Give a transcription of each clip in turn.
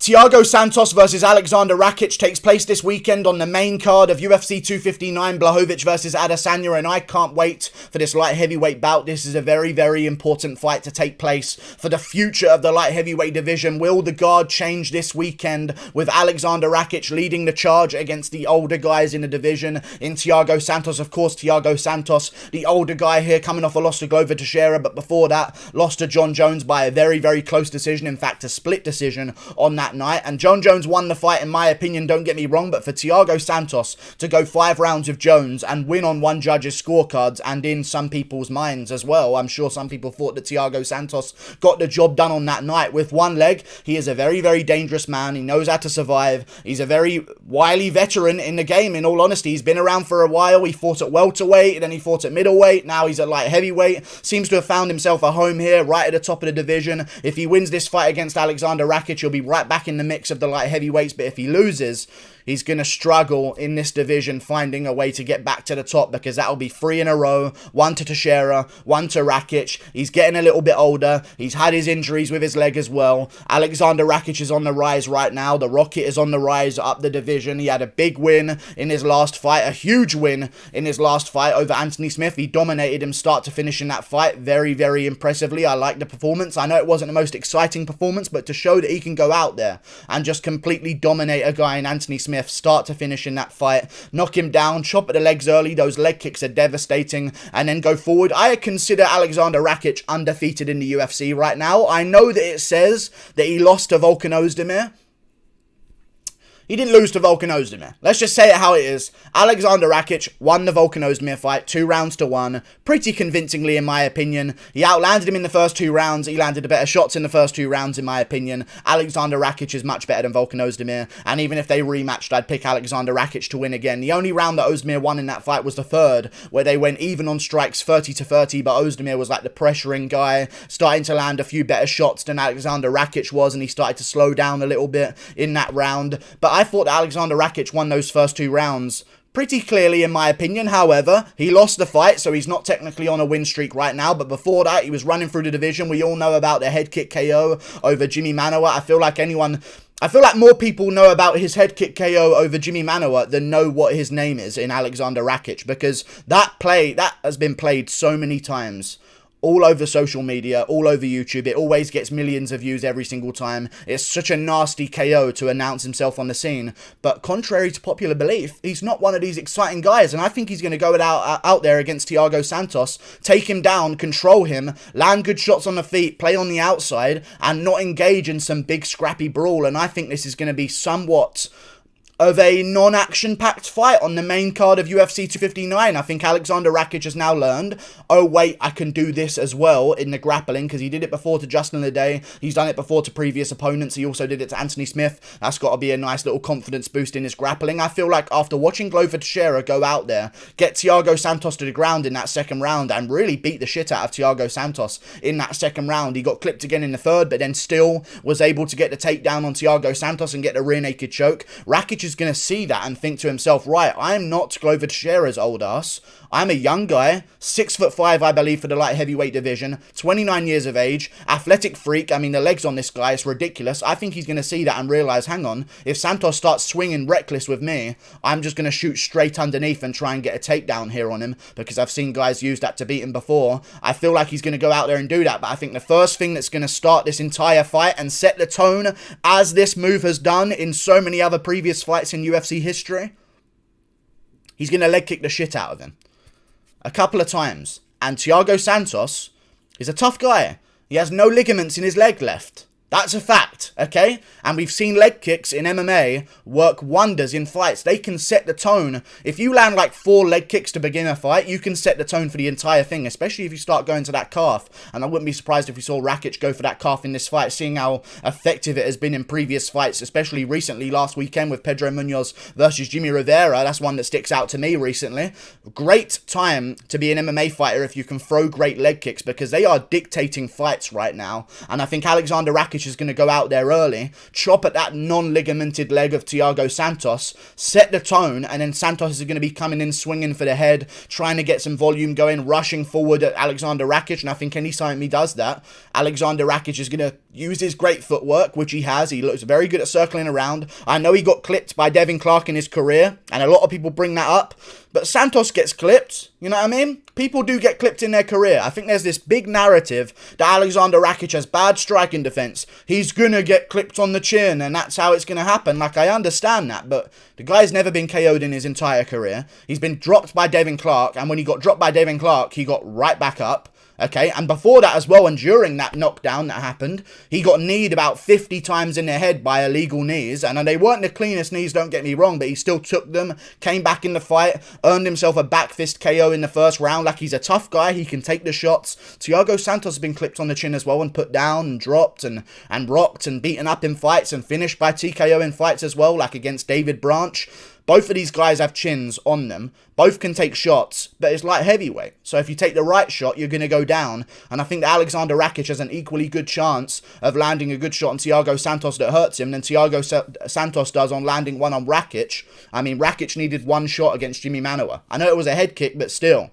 Thiago Santos versus Aleksandar Rakic takes place this weekend on the main card of UFC 259, Blachowicz versus Adesanya, and I can't wait for this light heavyweight bout. This is a very, very important fight to take place for the future of the light heavyweight division. Will the guard change this weekend with Aleksandar Rakic leading the charge against the older guys in the division in Thiago Santos? Of course, Thiago Santos, the older guy here, coming off a loss to Glover Teixeira, but before that, lost to John Jones by a very, very close decision. In fact, a split decision on that night, and John Jones won the fight in my opinion, don't get me wrong, but for Thiago Santos to go 5 rounds with Jones and win on one judge's scorecards and in some people's minds as well, I'm sure some people thought that Thiago Santos got the job done on that night with one leg. He is a very, very dangerous man. He knows how to survive. He's a very wily veteran in the game, in all honesty. He's been around for a while. He fought at welterweight, then he fought at middleweight, now he's at light heavyweight. Seems to have found himself a home here, right at the top of the division. If he wins this fight against Aleksandar Rakic, he'll be right back in the mix of the light heavyweights, but if he loses, he's going to struggle in this division finding a way to get back to the top, because that'll be 3 in a row, 1 to Teixeira, 1 to Rakic. He's getting a little bit older. He's had his injuries with his leg as well. Aleksandar Rakic is on the rise right now. The Rocket is on the rise up the division. He had a big win in his last fight, a huge win in his last fight over Anthony Smith. He dominated him start to finish in that fight very, very impressively. I like the performance. I know it wasn't the most exciting performance, but to show that he can go out there and just completely dominate a guy in Anthony Smith, start to finish in that fight, knock him down, chop at the legs early, those leg kicks are devastating, and then go forward. I consider Aleksandar Rakic undefeated in the UFC right now. I know that it says that he lost to Volkan Ozdemir. He didn't lose to Volkan Ozdemir. Let's just say it how it is. Aleksandar Rakic won the Volkan Ozdemir fight 2 rounds to 1. Pretty convincingly, in my opinion. He outlanded him in the first 2 rounds. He landed the better shots in the first 2 rounds, in my opinion. Aleksandar Rakic is much better than Volkan Ozdemir. And even if they rematched, I'd pick Aleksandar Rakic to win again. The only round that Ozdemir won in that fight was the 3rd, where they went even on strikes 30-30, but Ozdemir was like the pressuring guy, starting to land a few better shots than Aleksandar Rakic was, and he started to slow down a little bit in that round. But I thought that Aleksandar Rakic won those first 2 rounds pretty clearly, in my opinion. However, he lost the fight, so he's not technically on a win streak right now. But before that, he was running through the division. We all know about the head kick KO over Jimmy Manuwa. I feel like more people know about his head kick KO over Jimmy Manuwa than know what his name is in Aleksandar Rakic, because that has been played so many times all over social media, all over YouTube. It always gets millions of views every single time. It's such a nasty KO to announce himself on the scene. But contrary to popular belief, he's not one of these exciting guys. And I think he's going to go out there against Thiago Santos, take him down, control him, land good shots on the feet, play on the outside, and not engage in some big scrappy brawl. And I think this is going to be somewhat of a non-action-packed fight on the main card of UFC 259. I think Aleksandar Rakic has now learned, oh wait, I can do this as well in the grappling, because he did it before to Justin Leday. He's done it before to previous opponents. He also did it to Anthony Smith. That's got to be a nice little confidence boost in his grappling. I feel like after watching Glover Teixeira go out there, get Thiago Santos to the ground in that 2nd round, and really beat the shit out of Thiago Santos in that 2nd round. He got clipped again in the 3rd, but then still was able to get the takedown on Thiago Santos and get the rear naked choke. Rakic is going to see that and think to himself, right, I'm not Glover Teixeira's old ass. I'm a young guy, 6'5", I believe, for the light heavyweight division, 29 years of age, athletic freak. I mean, the legs on this guy is ridiculous. I think he's going to see that and realize, hang on, if Santos starts swinging reckless with me, I'm just going to shoot straight underneath and try and get a takedown here on him, because I've seen guys use that to beat him before. I feel like he's going to go out there and do that, but I think the first thing that's going to start this entire fight and set the tone, as this move has done in so many other previous fights in UFC history, he's going to leg kick the shit out of him a couple of times. And Thiago Santos is a tough guy. He has no ligaments in his leg left. That's a fact, okay? And we've seen leg kicks in MMA work wonders in fights. They can set the tone. If you land like 4 leg kicks to begin a fight, you can set the tone for the entire thing, especially if you start going to that calf. And I wouldn't be surprised if we saw Rakic go for that calf in this fight, seeing how effective it has been in previous fights, especially recently last weekend with Pedro Munoz versus Jimmy Rivera. That's one that sticks out to me recently. Great time to be an MMA fighter if you can throw great leg kicks, because they are dictating fights right now. And I think Aleksandar Rakic Rakic is going to go out there early, chop at that non-ligamented leg of Thiago Santos, set the tone, and then Santos is going to be coming in swinging for the head, trying to get some volume going, rushing forward at Aleksandar Rakic. And I think anytime he does that, Aleksandar Rakic is going to use his great footwork, which he has. He looks very good at circling around. I know he got clipped by Devin Clark in his career, and a lot of people bring that up, but Santos gets clipped, you know what I mean? People do get clipped in their career. I think there's this big narrative that Aleksandar Rakic has bad striking defense. He's gonna get clipped on the chin, and that's how it's gonna happen. Like, I understand that, but the guy's never been KO'd in his entire career. He's been dropped by Devin Clark, and when he got dropped by Devin Clark, he got right back up. Okay, and before that as well, and during that knockdown that happened, he got kneed about 50 times in the head by illegal knees, and they weren't the cleanest knees, don't get me wrong, but he still took them, came back in the fight, earned himself a back fist KO in the first round. Like, he's a tough guy, he can take the shots. Thiago Santos has been clipped on the chin as well, and put down, and dropped, and rocked, and beaten up in fights, and finished by TKO in fights as well, like against David Branch. Both of these guys have chins on them. Both can take shots, but it's light heavyweight. So if you take the right shot, you're going to go down. And I think that Aleksandar Rakic has an equally good chance of landing a good shot on Thiago Santos that hurts him than Thiago Santos does on landing one on Rakic. I mean, Rakic needed one shot against Jimmy Manuwa. I know it was a head kick, but still.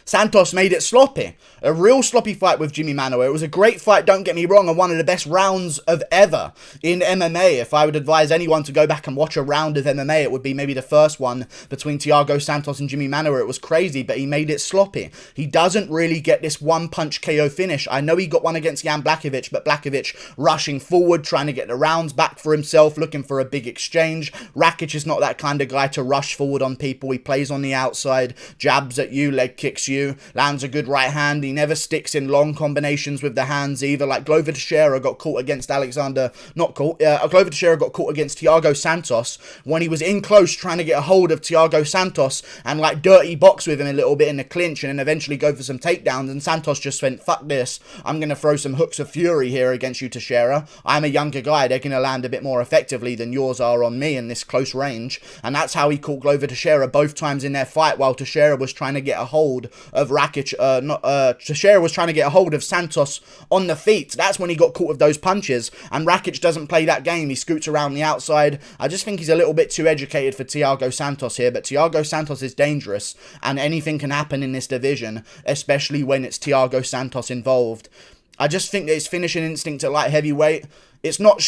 Santos made it sloppy. A real sloppy fight with Jimmy Manuwa. It was a great fight, don't get me wrong, and one of the best rounds of ever in MMA. If I would advise anyone to go back and watch a round of MMA, it would be maybe the first one between Thiago Santos and Jimmy Manuwa. It was crazy, but he made it sloppy. He doesn't really get this one-punch KO finish. I know he got one against Jan Blachowicz, but Blachowicz rushing forward, trying to get the rounds back for himself, looking for a big exchange. Rakic is not that kind of guy to rush forward on people. He plays on the outside, jabs at you, leg kicks you, lands a good right hand. He never sticks in long combinations with the hands either. Like Glover Teixeira got caught against Glover Teixeira got caught against Thiago Santos when he was in close trying to get a hold of Thiago Santos and like dirty box with him a little bit in the clinch and then eventually go for some takedowns, and Santos just went, fuck this, I'm going to throw some hooks of fury here against you, Teixeira. I'm a younger guy, they're going to land a bit more effectively than yours are on me in this close range. And that's how he caught Glover Teixeira both times in their fight, while Teixeira was trying to get a hold of Rakic, Teixeira was trying to get a hold of Santos on the feet. That's when he got caught with those punches, and Rakic doesn't play that game. He scoots around the outside. I just think he's a little bit too educated for Thiago Santos here, but Thiago Santos is dangerous, and anything can happen in this division, especially when it's Thiago Santos involved. I just think that his finishing instinct at light heavyweight, it's not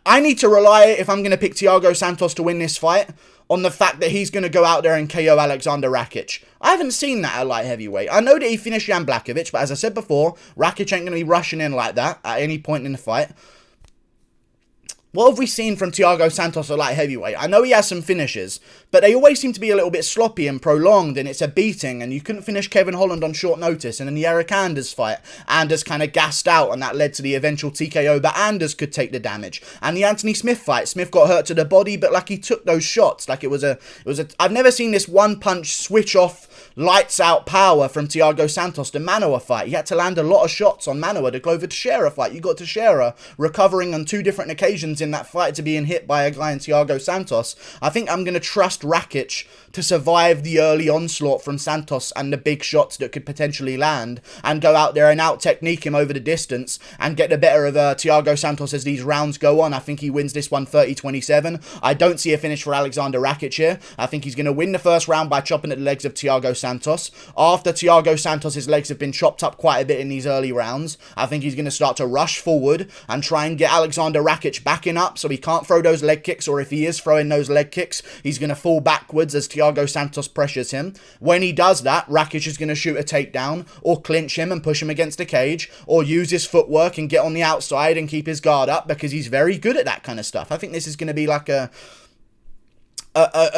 I need to rely, if I'm going to pick Thiago Santos to win this fight, on the fact that he's going to go out there and KO Aleksandar Rakic. I haven't seen that at light heavyweight. I know that he finished Jan Blachowicz, but as I said before, Rakic ain't going to be rushing in like that at any point in the fight. What have we seen from Thiago Santos at light heavyweight? I know he has some finishes, but they always seem to be a little bit sloppy and prolonged, and it's a beating, and you couldn't finish Kevin Holland on short notice, and in the Eric Anders fight, Anders kind of gassed out, and that led to the eventual TKO, but Anders could take the damage. And the Anthony Smith fight, Smith got hurt to the body, but like he took those shots, like it was a I've never seen this one-punch switch-off, lights-out power from Thiago Santos. The Manuwa fight, he had to land a lot of shots on Manuwa. The Glover Teixeira fight, you got Teixeira recovering on 2 different occasions in that fight to being hit by a guy in Thiago Santos. I think I'm going to trust Rakic to survive the early onslaught from Santos and the big shots that could potentially land, and go out there and out-technique him over the distance and get the better of Thiago Santos as these rounds go on. I think he wins this one 30-27. I don't see a finish for Aleksandar Rakic here. I think he's going to win the first round by chopping at the legs of Thiago Santos. After Thiago Santos' legs have been chopped up quite a bit in these early rounds, I think he's going to start to rush forward and try and get Aleksandar Rakic backing up so he can't throw those leg kicks, or if he is throwing those leg kicks, he's going to fall backwards as Thiago Santos pressures him. When he does that, Rakic is going to shoot a takedown or clinch him and push him against the cage, or use his footwork and get on the outside and keep his guard up, because he's very good at that kind of stuff. I think this is going to be like a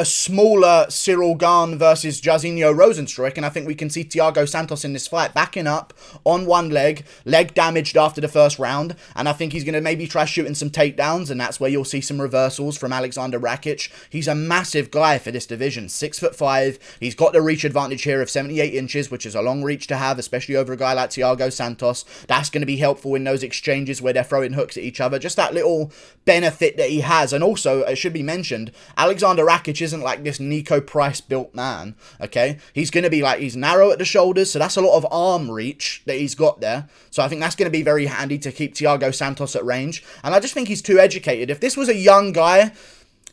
smaller Cyril Gane versus Jairzinho Rozenstruik, and I think we can see Thiago Santos in this fight backing up on one leg damaged after the first round, and I think he's going to maybe try shooting some takedowns, and that's where you'll see some reversals from Aleksandar Rakic. He's a massive guy for this division, 6'5", he's got the reach advantage here of 78 inches, which is a long reach to have, especially over a guy like Thiago Santos. That's going to be helpful in those exchanges where they're throwing hooks at each other, just that little benefit that he has. And also, it should be mentioned, Aleksandar Aleksandar Rakic isn't like this Nico Price built man, okay? He's going to be like, he's narrow at the shoulders, so that's a lot of arm reach that he's got there. So I think that's going to be very handy to keep Thiago Santos at range. And I just think he's too educated. If this was a young guy,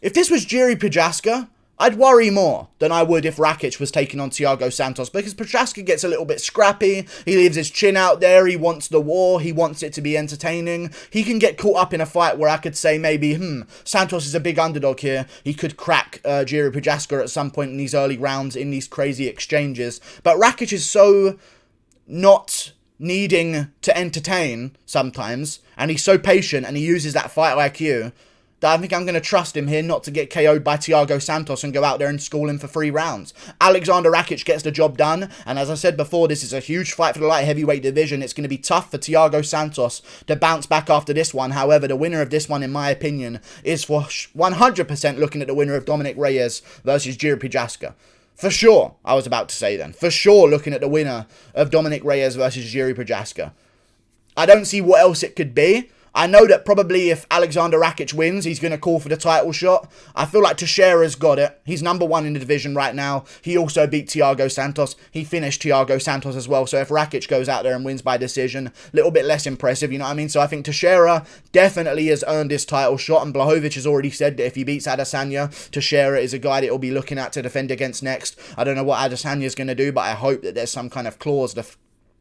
if this was Jiří Procházka, I'd worry more than I would if Rakic was taking on Thiago Santos, because Procházka gets a little bit scrappy, he leaves his chin out there, he wants the war, he wants it to be entertaining. He can get caught up in a fight where I could say maybe, Santos is a big underdog here, he could crack Jiří Procházka at some point in these early rounds, in these crazy exchanges. But Rakic is so not needing to entertain sometimes, and he's so patient, and he uses that fight IQ, that I think I'm going to trust him here not to get KO'd by Thiago Santos and go out there and school him for 3 rounds. Aleksandar Rakic gets the job ddone, and as I said before, this is a huge fight for the light heavyweight division. It's going to be tough for Thiago Santos to bounce back after this one. However, the winner of this one, in my opinion, is for 100% looking at the winner of Dominic Reyes versus Jiří Procházka. For sure, I was about to say then. For sure, looking at the winner of Dominic Reyes versus Jiří Procházka. I don't see what else it could be. I know that probably if Aleksandar Rakic wins, he's going to call for the title shot. I feel like Teixeira's got it. He's number 1 in the division right now. He also beat Thiago Santos. He finished Thiago Santos as well. So if Rakic goes out there and wins by decision, a little bit less impressive, you know what I mean? So I think Teixeira definitely has earned his title shot. And Blachowicz has already said that if he beats Adesanya, Teixeira is a guy that he'll be looking at to defend against next. I don't know what Adesanya's going to do, but I hope that there's some kind of clause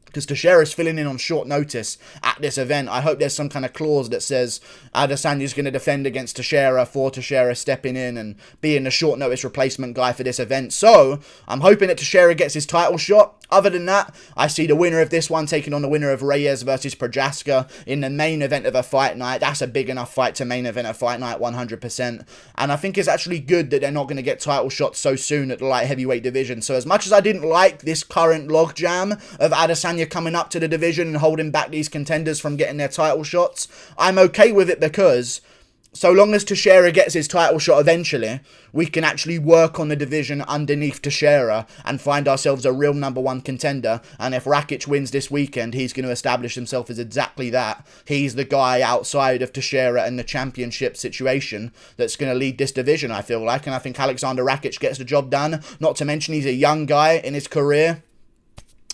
because Teixeira's filling in on short notice at this event. I hope there's some kind of clause that says Adesanya's going to defend against Teixeira for Teixeira stepping in and being the short notice replacement guy for this event. So, I'm hoping that Teixeira gets his title shot. Other than that, I see the winner of this one taking on the winner of Reyes versus Procházka in the main event of a fight night. That's a big enough fight to main event a fight night, 100%. And I think it's actually good that they're not going to get title shots so soon at the light heavyweight division. So as much as I didn't like this current logjam of Adesanya coming up to the division and holding back these contenders from getting their title shots, I'm okay with it, because so long as Teixeira gets his title shot eventually, we can actually work on the division underneath Teixeira and find ourselves a real number 1 contender. And if Rakic wins this weekend, he's going to establish himself as exactly that. He's the guy outside of Teixeira and the championship situation that's going to lead this division, I feel like. And I think Aleksandar Rakic gets the job done. Not to mention he's a young guy in his career.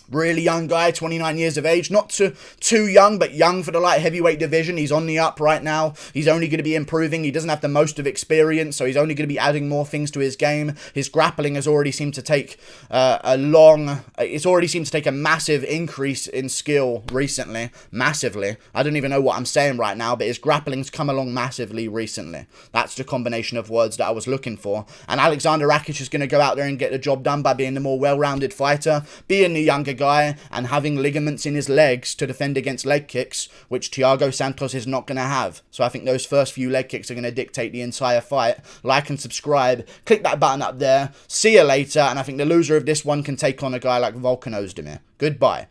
Really young guy, 29 years of age. Not too young, but young for the light heavyweight division. He's on the up right now. He's only going to be improving. He doesn't have the most of experience, so he's only going to be adding more things to his game. His grappling has already seemed to take it's already seemed to take a massive increase in skill recently. Massively. I don't even know what I'm saying right now, but his grappling's come along massively recently. That's the combination of words that I was looking for. And Aleksandar Rakic is going to go out there and get the job done by being the more well-rounded fighter, being the younger guy, and having ligaments in his legs to defend against leg kicks, which Thiago Santos is not going to have. So I think those first few leg kicks are going to dictate the entire fight. Like and subscribe. Click that button up there. See you later. And I think the loser of this one can take on a guy like Volkan Ozdemir. Goodbye.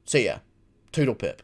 See ya. Toodle pip.